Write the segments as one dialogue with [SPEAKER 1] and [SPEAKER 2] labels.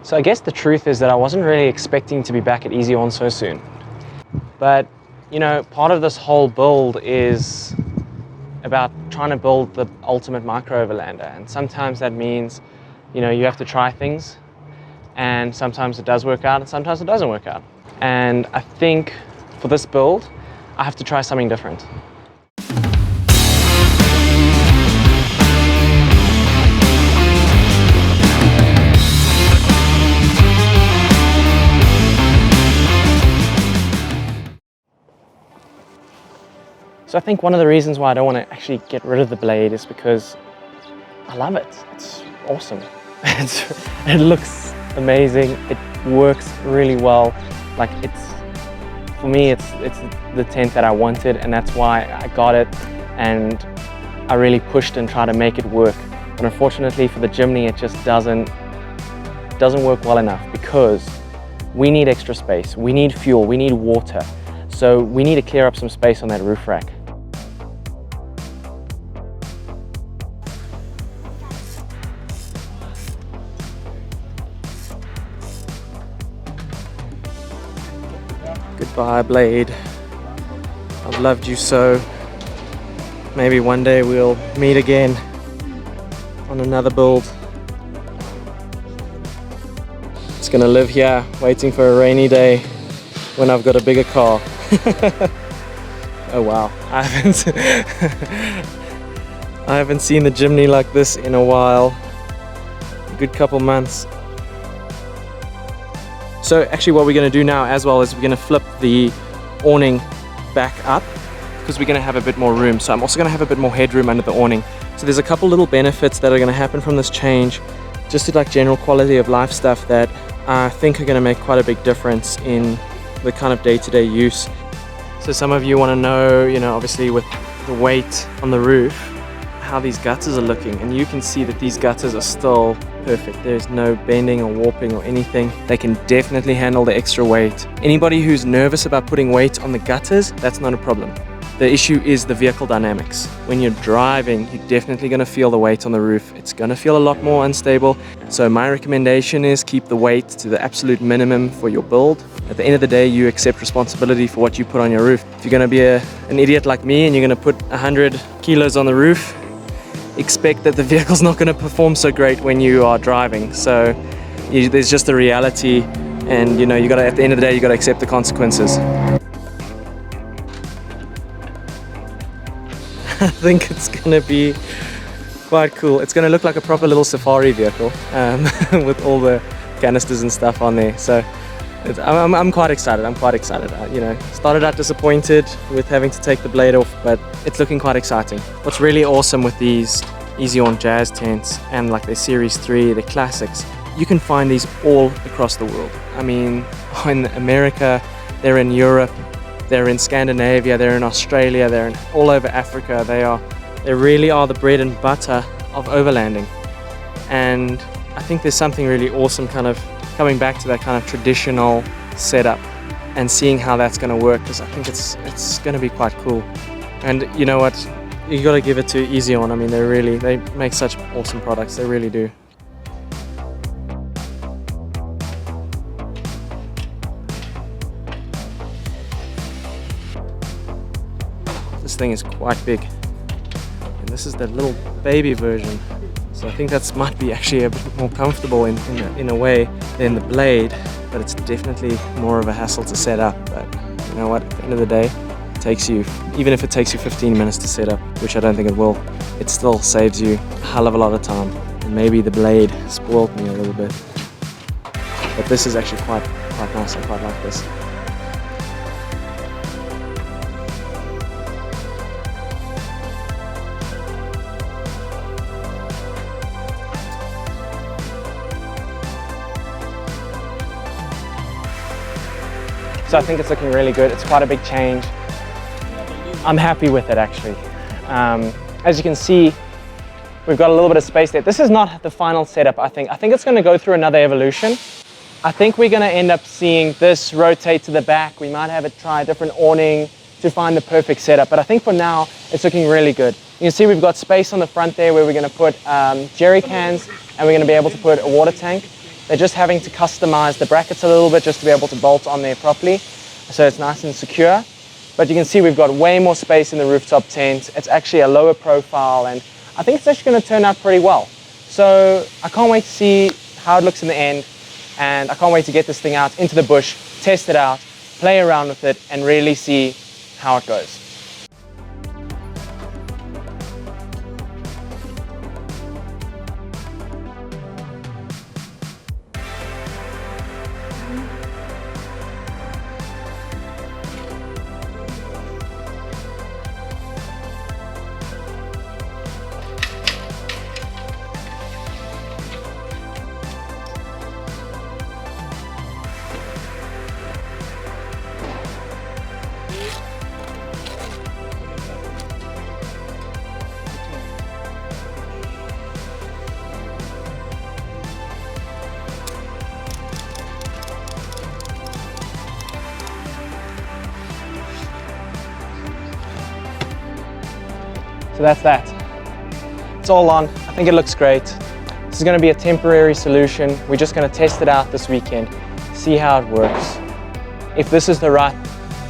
[SPEAKER 1] So I guess the truth is that I wasn't really expecting to be back at Easy On so soon. But, you know, part of this whole build is about trying to build the ultimate micro overlander. And sometimes that means, you know, you have to try things, and sometimes it does work out and sometimes it doesn't work out. And I think for this build, I have to try something different. So I think one of the reasons why I don't want to actually get rid of the blade is because I love it. It's awesome. It looks amazing. It works really well. Like for me, it's the tent that I wanted, and that's why I got it. And I really pushed and tried to make it work. But unfortunately for the Jimny, it just doesn't work well enough, because we need extra space. We need fuel. We need water. So we need to clear up some space on that roof rack. Goodbye, blade. I've loved you so. Maybe one day we'll meet again on another build. It's gonna live here, waiting for a rainy day when I've got a bigger car. Oh wow, I haven't seen the Jimny like this in a while. A good couple months. So actually what we're going to do now as well is we're going to flip the awning back up, because we're going to have a bit more room. So I'm also going to have a bit more headroom under the awning. So there's a couple little benefits that are going to happen from this change, just to like general quality of life stuff that I think are going to make quite a big difference in the kind of day-to-day use. So some of you want to know, you know, obviously with the weight on the roof, how these gutters are looking, and you can see that these gutters are still perfect. There's no bending or warping or anything. They can definitely handle the extra weight. Anybody who's nervous about putting weight on the gutters, that's not a problem. The issue is the vehicle dynamics. When you're driving, you're definitely going to feel the weight on the roof. It's going to feel a lot more unstable. So my recommendation is keep the weight to the absolute minimum for your build. At the end of the day, you accept responsibility for what you put on your roof. If you're going to be an idiot like me and you're going to put 100 kilos on the roof, expect that the vehicle's not going to perform so great when you are driving. So there's just a reality, and you know, you got to, at the end of the day, you got to accept the consequences. I think it's going to be quite cool. It's going to look like a proper little safari vehicle with all the canisters and stuff on there. So I'm quite excited. I'm quite excited. You know, started out disappointed with having to take the blade off, but it's looking quite exciting. What's really awesome with these Easy On Jazz tents and like their Series 3, the classics, you can find these all across the world. I mean, in America, they're in Europe, they're in Scandinavia, they're in Australia, they're in all over Africa. They really are the bread and butter of overlanding. And I think there's something really awesome kind of coming back to that kind of traditional setup and seeing how that's going to work, because I think it's going to be quite cool. And you know what, you got to give it to Easy On. I mean, they make such awesome products. They really do. This thing is quite big, and this is the little baby version. So I think that might be actually a bit more comfortable in a way than the blade, but it's definitely more of a hassle to set up. But you know what, at the end of the day, it takes you, even if it takes you 15 minutes to set up, which I don't think it will, it still saves you a hell of a lot of time. And maybe the blade spoiled me a little bit. But this is actually quite nice. I quite like this. So I think it's looking really good. It's quite a big change. I'm happy with it actually. As you can see, we've got a little bit of space there. This is not the final setup, I think. I think it's going to go through another evolution. I think we're going to end up seeing this rotate to the back. We might have it try a different awning to find the perfect setup. But I think for now, it's looking really good. You can see we've got space on the front there where we're going to put jerry cans, and we're going to be able to put a water tank. They're just having to customize the brackets a little bit just to be able to bolt on there properly, so it's nice and secure. But you can see we've got way more space in the rooftop tent. It's actually a lower profile, and I think it's actually going to turn out pretty well. So I can't wait to see how it looks in the end, and I can't wait to get this thing out into the bush, test it out, play around with it, and really see how it goes. So that's that. It's all on. I think it looks great. This is going to be a temporary solution. We're just going to test it out this weekend, see how it works. If this is the right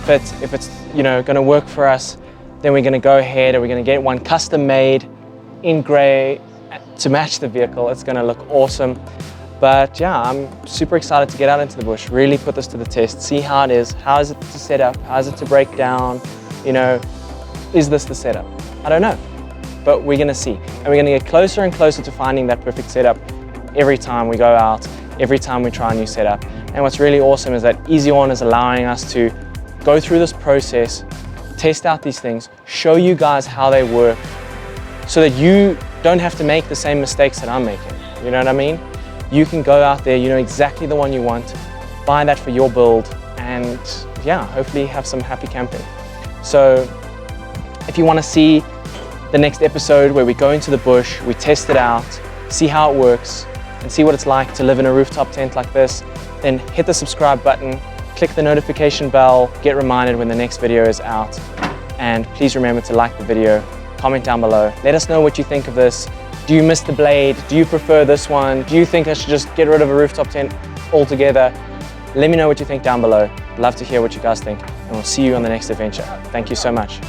[SPEAKER 1] fit, if it's going to work for us, then we're going to go ahead and we're going to get one custom made in grey to match the vehicle. It's going to look awesome. But yeah, I'm super excited to get out into the bush, really put this to the test, see how it is. How is it to set up? How is it to break down? Is this the setup? I don't know, but we're going to see. And we're going to get closer and closer to finding that perfect setup every time we go out, every time we try a new setup. And what's really awesome is that Easy On is allowing us to go through this process, test out these things, show you guys how they work, so that you don't have to make the same mistakes that I'm making. You know what I mean? You can go out there, you know exactly the one you want, buy that for your build, and yeah, hopefully have some happy camping. So if you want to see the next episode where we go into the bush, we test it out, see how it works, and see what it's like to live in a rooftop tent like this, then hit the subscribe button, click the notification bell, get reminded when the next video is out, and please remember to like the video, comment down below, let us know what you think of this. Do you miss the blade? Do you prefer this one? Do you think I should just get rid of a rooftop tent altogether? Let me know what you think down below. I'd love to hear what you guys think, and we'll see you on the next adventure. Thank you so much.